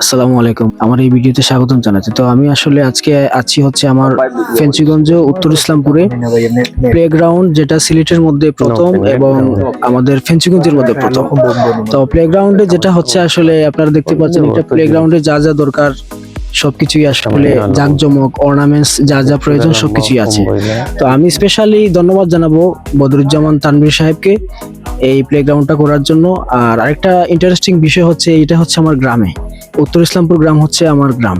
আসসালামু আলাইকুম। আমার এই ভিডিওতে স্বাগতম জানাচ্ছি। তো আমি আসলে আজকে আছি হচ্ছে আমার ফেঞ্চুগঞ্জ উত্তর ইসলামপুরে প্লেগ্রাউন্ড, যেটা সিলেটের মধ্যে প্রথম এবং আমাদের ফেঞ্চুগঞ্জের মধ্যে প্রথম। তো প্লেগ্রাউন্ডে যেটা হচ্ছে আসলে আপনারা দেখতে পাচ্ছেন, এটা প্লেগ্রাউন্ডে যা যা দরকার সবকিছুই আসলে জাঁকজমক, অর্নামেন্টস যা যা প্রয়োজন সবকিছুই আছে। তো আমি স্পেশালি ধন্যবাদ জানাবো বদরুজ্জামান তানভীর সাহেবকে এই প্লেগ্রাউন্ডটা করার জন্য। আর আরেকটা ইন্টারেস্টিং বিষয় হচ্ছে, এটা হচ্ছে আমার গ্রামে, উত্তর ইসলামপুর গ্রাম হচ্ছে আমার গ্রাম।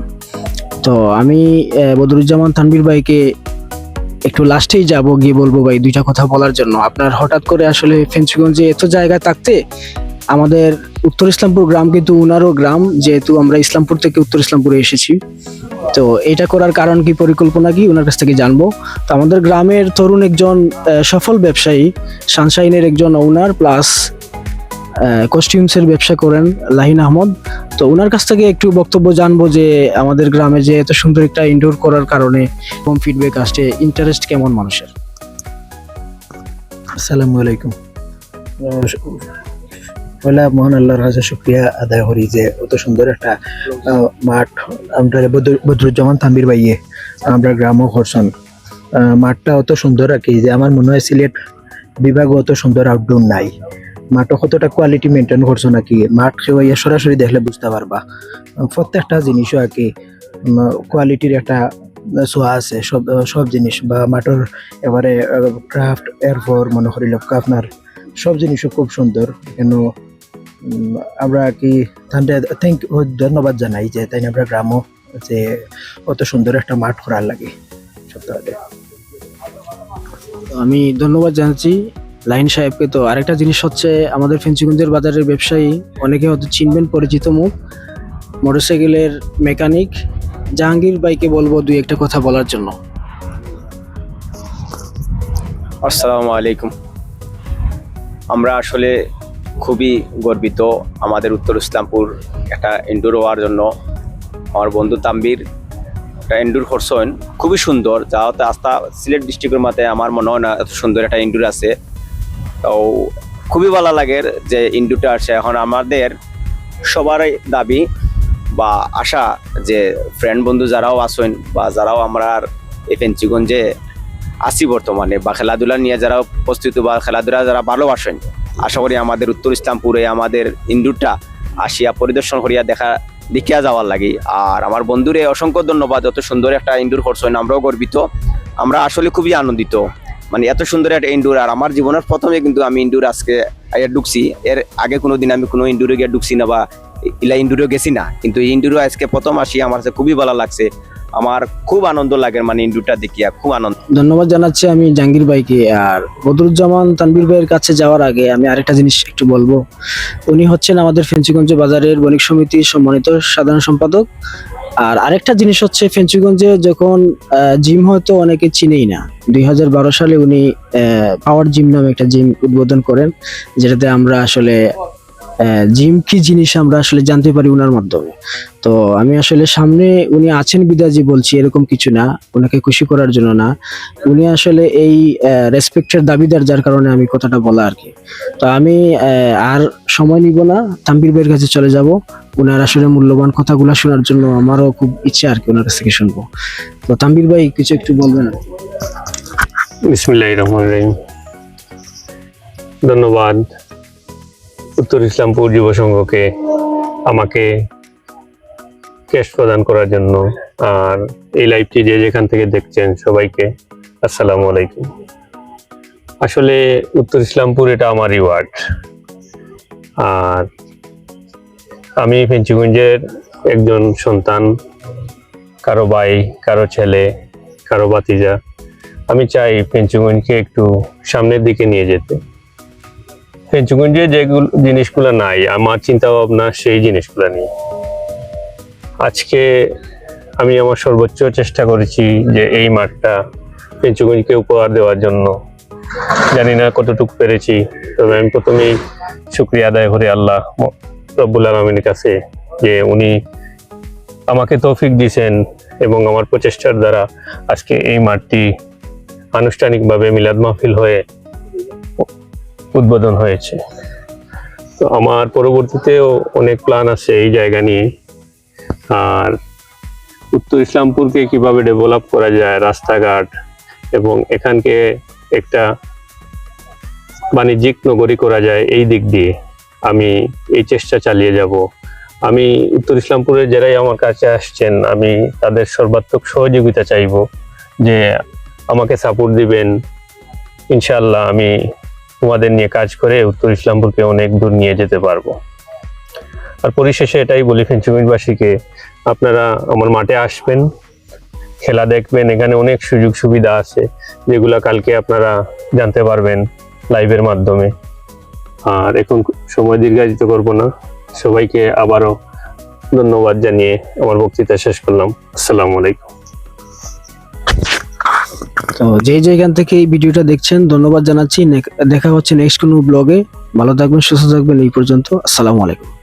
তো আমি বদরুজ্জামান তানভীর ভাইকে একটু লাস্টেই যাব, গিয়ে বলবো ভাই দুইটা কথা বলার জন্য। আপনার হঠাৎ করে আসলে ফেঞ্চুগঞ্জে এত জায়গায় থাকতে আমাদের উত্তর ইসলামপুর গ্রাম কিন্তু উনারও গ্রাম, যেহেতু আমরা ইসলামপুর থেকে উত্তর ইসলামপুরে এসেছি। তো এটা করার কারণ কি, পরিকল্পনা কি, ওনার কাছ থেকে জানবো। তো আমাদের গ্রামের তরুণ একজন সফল ব্যবসায়ী, সানশাইনের একজন ওনার প্লাস কস্টিউমসের ব্যবসা করেন লাহিন আহমদ। তো ওনার কাছ থেকে একটু বক্তব্য জানবো যে আমাদের গ্রামে যে এত সুন্দর একটা ইনডোর করার কারণে কম ফিডব্যাক আসছে, ইন্টারেস্ট কেমন মানুষের। আসসালামু আলাইকুম। পয়লা মহান আল্লাহর কাছে শুকরিয়া আদায় করি যে অত সুন্দর একটা মাঠ আমরা বদরুজ্জামান তানভীর ভাইয়ে আমরা গ্রামও করছেন। মাঠটা অত সুন্দর আর কি, যে আমার মনে হয় সিলেট বিভাগ অত সুন্দর আউটডোর নাই। মাঠও কতটা কোয়ালিটি মেনটেন করছো নাকি, মাঠ কেউ সরাসরি দেখলে বুঝতে পারবা। প্রত্যেকটা জিনিসও আর কি কোয়ালিটির একটা ছোঁয়া আছে। সব সব জিনিস বা মাঠের এবারে ক্রাফট, এরপর মনে করিল আপনার সব জিনিসও খুব সুন্দর। কেন আমরা কি ধন্যবাদ জানাই যে তাই আমরা গ্রামও যে অত সুন্দর একটা মাঠ করার লাগে সপ্তাহে। আমি ধন্যবাদ জানাচ্ছি লাইন সাহেবকে। তো আরেকটা জিনিস হচ্ছে, আমাদের ফেঞ্চুগঞ্জের বাজারের ব্যবসায়ী অনেকে হয়তো চিনবেন, পরিচিত মুখ, মোটরসাইকেলের মেকানিক জাহাঙ্গীর ভাইকে বলবো দুই একটা কথা বলার জন্য। আসসালামু আলাইকুম। আমরা আসলে খুবই গর্বিত আমাদের উত্তর ইসলামপুর একটা ইনডোর হওয়ার জন্য। আমার বন্ধু তানভীর একটা ইনডোর করছেন, খুবই সুন্দর, যা হতে আস্থা সিলেট ডিস্ট্রিক্টের মধ্যে আমার মনে হয় না এত সুন্দর একটা ইনডোর আছে। তো খুবই ভালো লাগে যে ইনডোরটা আসে। এখন আমাদের সবারই দাবি বা আশা যে ফ্রেন্ড বন্ধু যারাও আসেন বা যারাও আমরা এই ফেঞ্চুগঞ্জে আসি বর্তমানে, বা খেলাধুলা নিয়ে যারা উপস্থিত বা খেলাধুলা যারা ভালোবাসেন, আশা করি আমাদের উত্তর ইসলামপুরে আমাদের ইনডোরটা আসিয়া পরিদর্শন করিয়া দেখিয়া যাওয়ার লাগে। আর আমার বন্ধুরে অসংখ্য ধন্যবাদ, যত সুন্দর একটা ইনডোর করছেন, আমরাও গর্বিত। আমরা আসলে খুবই আনন্দিত, মানে এত সুন্দর একটা ইনডোর। আর আমার জীবনের প্রথমে কিন্তু আমি ইনডোর আজকে ঢুকছি, এর আগে কোনোদিন আমি কোনো ইনডোরে গিয়ে ঢুকছি না বা ইলা ইনডোরেও গেছি না, কিন্তু এই ইনডোরে আজকে প্রথম আসি, আমার কাছে খুবই ভালো লাগছে। আমার খুব আনন্দ লাগে, মানে ইনডোরটা দেখিয়া খুব আনন্দ। ধন্যবাদ জানাচ্ছি আমি জাহাঙ্গীর ভাইকে। আর বদরুজ্জামান তানভীর ভাইয়ের কাছে যাওয়ার আগে আমি আরেকটা জিনিস একটু বলবো। উনি হচ্ছেন আমাদের ফেঞ্চুগঞ্জ বাজারের বণিক সমিতির সম্মানিত সাধারণ সম্পাদক। আর আরেকটা জিনিস হচ্ছে, ফেঞ্চুগঞ্জে যখন জিম হয়তো অনেকে চিনেই না, 2012 সালে উনি পাওয়ার জিম নামে একটা জিম উদ্বোধন করেন, যেটাতে আমরা আসলে জিম কি জিনিস আমরা আসলে জানতে পারি উনার মাধ্যমে। তো আমি আসলে সামনে উনি আছেন বিদাজি বলছি, এরকম কিছু না, ওনাকে খুশি করার জন্য না, উনি আসলে এই রেসপেক্টের দাবিদার, যার কারণে আমি কথাটা বলা আর কি। তো আমি আর সময় নিব না, তানভীর ভাইয়ের কাছে চলে যাব। উনার আসলে মূল্যবান কথাগুলো শোনার জন্য আমারও খুব ইচ্ছা আর কি, ওনার কাছ থেকে শুনবো। তো তানভীর ভাই কিছু একটু বলবেন আর কি। বিসমিল্লাহির রহমানির রহিম। ধন্যবাদ উত্তর ইসলামপুর যুব সংঘকে আমাকে ক্যাশ প্রদান করার জন্য। আর এই লাইভটি যে যেখান থেকে দেখছেন সবাইকে আসসালামু আলাইকুম। আসলে উত্তর ইসলামপুর এটা আমারই ওয়ার্ড। আর আমি ফেঞ্চুগঞ্জের একজন সন্তান, কারো ভাই, কারো ছেলে, কারো ভাতিজা। আমি চাই ফেঞ্চুগঞ্জকে একটু সামনের দিকে নিয়ে যেতে। ফেঞ্চুগঞ্জে যেগুলো জিনিসগুলো নাই, আমার চিন্তা ভাবনা সেই জিনিসগুলো নিয়ে। আজকে আমি আমার সর্বোচ্চ চেষ্টা করেছি যে এই মাঠটা ফেঞ্চুগঞ্জকে উপহার দেওয়ার জন্য। জানি না কতটুকু পেরেছি, তবে আমি প্রথমেই শুকরিয়া আদায় করি আল্লাহ রব্বুল আলামিনের কাছে যে উনি আমাকে তৌফিক দিয়েছেন এবং আমার প্রচেষ্টার দ্বারা আজকে এই মাঠটি আনুষ্ঠানিকভাবে মিলাদ মাহফিল হয়ে উদ্বোধন হয়েছে। তো আমার পরবর্তীতেও অনেক প্ল্যান আছে এই জায়গা নিয়ে। আর উত্তর ইসলামপুরকে কিভাবে ডেভেলপ করা যায়, রাস্তাঘাট এবং এখানকে একটা বাণিজ্যিক নগরী করা যায়, এই দিক দিয়ে আমি এই চেষ্টা চালিয়ে যাব। আমি উত্তর ইসলামপুরের যারাই আমার কাছে আসছেন, আমি তাদের সর্বাত্মক সহযোগিতা চাইব, যে আমাকে সাপোর্ট দিবেন। ইনশাআল্লাহ আমি তোমাদের নিয়ে কাজ করে উত্তর ইসলামপুরকে অনেক দূর নিয়ে যেতে পারবো। আর পরিশেষে এটাই বলি ফেঞ্চুগঞ্জবাসীকে, আপনারা আমার মাঠে আসবেন, খেলা দেখবেন। এখানে অনেক সুযোগ সুবিধা আছে যেগুলা কালকে আপনারা জানতে পারবেন লাইভের মাধ্যমে। আর এখন সময় দীর্ঘায়িত করব না, সবাইকে আবারও ধন্যবাদ জানিয়ে আমার বক্তৃতা শেষ করলাম। আসসালামু আলাইকুম। তো যেখান থেকে এই ভিডিওটা দেখছেন ধন্যবাদ জানাচ্ছি। দেখা হচ্ছে নেক্সট কোনো ব্লগে। ভালো থাকবেন, সুস্থ থাকবেন। এই পর্যন্ত আসসালামু আলাইকুম।